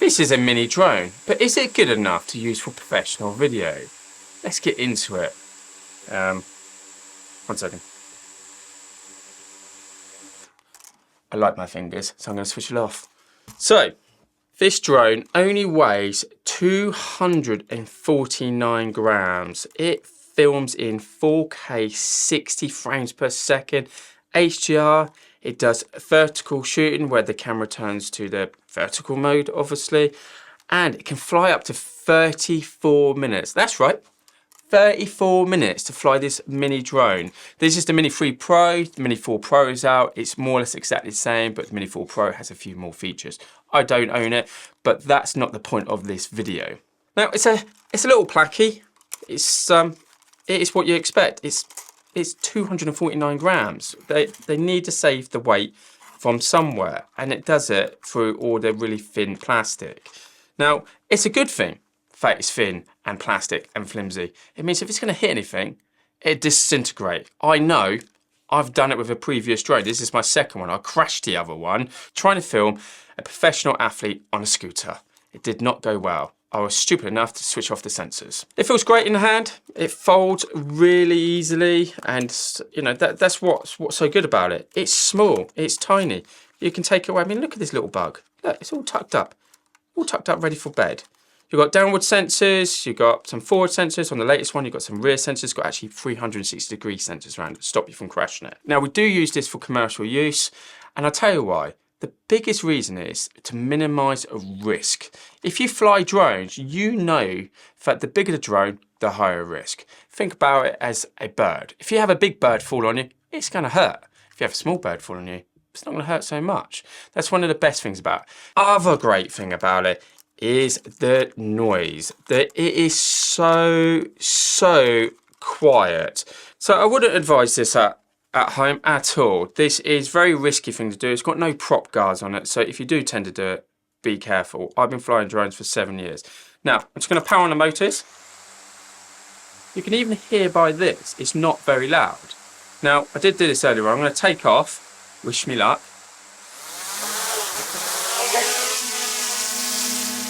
This is a mini drone, but is it good enough to use for professional video? Let's get into it. 1 second. I like my fingers, so I'm going to switch it off. So, this drone only weighs 249 grams. It films in 4K 60 frames per second. HDR, it does vertical shooting where the camera turns to the vertical mode, obviously. And it can fly up to 34 minutes. That's right. 34 minutes to fly this mini drone. This is the Mini 3 Pro, the Mini 4 Pro is out. It's more or less exactly the same, but the Mini 4 Pro has a few more features. I don't own it, but that's not the point of this video. Now, it's a little placky. It is what you expect. It's 249 grams. They need to save the weight from somewhere, and it does it through all the really thin plastic. Now, it's a good thing. Fact it's thin and plastic and flimsy. It means if it's going to hit anything, it disintegrates. I know, I've done it with a previous drone. This is my second one. I crashed the other one trying to film a professional athlete on a scooter. It did not go well. I was stupid enough to switch off the sensors. It feels great in the hand. It folds really easily, and you know that's what's so good about it. It's small. It's tiny. You can take it away. I mean, look at this little bug. Look, it's all tucked up, ready for bed. You've got downward sensors, you've got some forward sensors. On the latest one, you've got some rear sensors, you've got actually 360-degree sensors around to stop you from crashing it. Now, we do use this for commercial use, and I'll tell you why. The biggest reason is to minimize risk. If you fly drones, you know that the bigger the drone, the higher risk. Think about it as a bird. If you have a big bird fall on you, it's going to hurt. If you have a small bird fall on you, it's not going to hurt so much. That's one of the best things about it. Other great thing about it is the noise. That it is so quiet. So I wouldn't advise this at home at all. This is a very risky thing to do. It's got no prop guards on it, so if you do tend to do it, be careful. I've been flying drones for 7 years. Now, I'm just going to power on the motors. You can even hear by this, it's not very loud. Now, I did do this earlier. I'm going to take off. Wish me luck.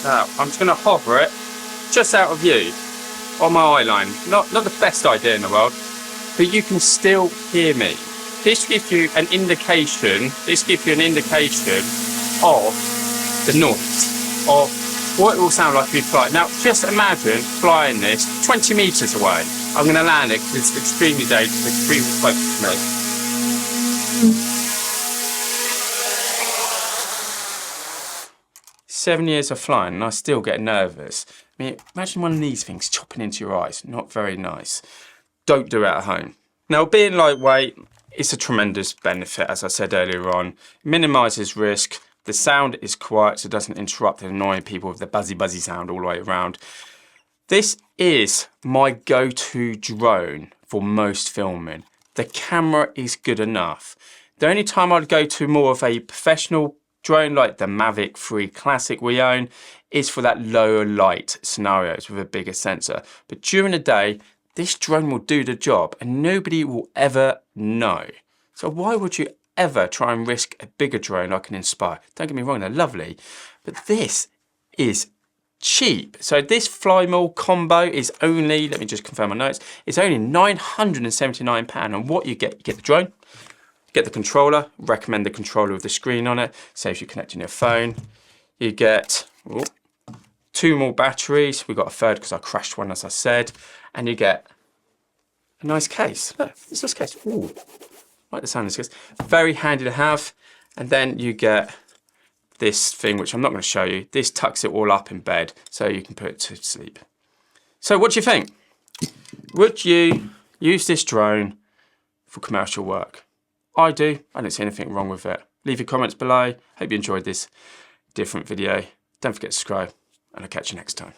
Now, I'm just going to hover it just out of view on my eye line. Not the best idea in the world, but you can still hear me. This gives you an indication. Of the noise, of what it will sound like if you fly. Now, just imagine flying this 20 meters away. I'm going to land it because it's extremely dangerous, extremely close to me. 7 years of flying and I still get nervous. I mean, imagine one of these things chopping into your eyes. Not very nice. Don't do it at home. Now, being lightweight, it's a tremendous benefit, as I said earlier on. It minimises risk. The sound is quiet, so it doesn't interrupt and annoy people with the buzzy sound all the way around. This is my go-to drone for most filming. The camera is good enough. The only time I'd go to more of a professional drone like the Mavic 3 Classic we own is for that lower light scenarios with a bigger sensor. But during the day, this drone will do the job and nobody will ever know. So why would you ever try and risk a bigger drone like an Inspire? Don't get me wrong, they're lovely, but this is cheap. So this FlyMall combo is only, let me just confirm my notes, it's only £979. And what you get the drone, get the controller, recommend the controller with the screen on it, saves you connecting your phone. You get 2 more batteries. We got a third because I crashed one, as I said. And you get a nice case. Look, it's this case. Ooh, I like the sound of this case. Very handy to have. And then you get this thing, which I'm not going to show you. This tucks it all up in bed so you can put it to sleep. So what do you think? Would you use this drone for commercial work? I do. I don't see anything wrong with it. Leave your comments below. Hope you enjoyed this different video. Don't forget to subscribe, and I'll catch you next time.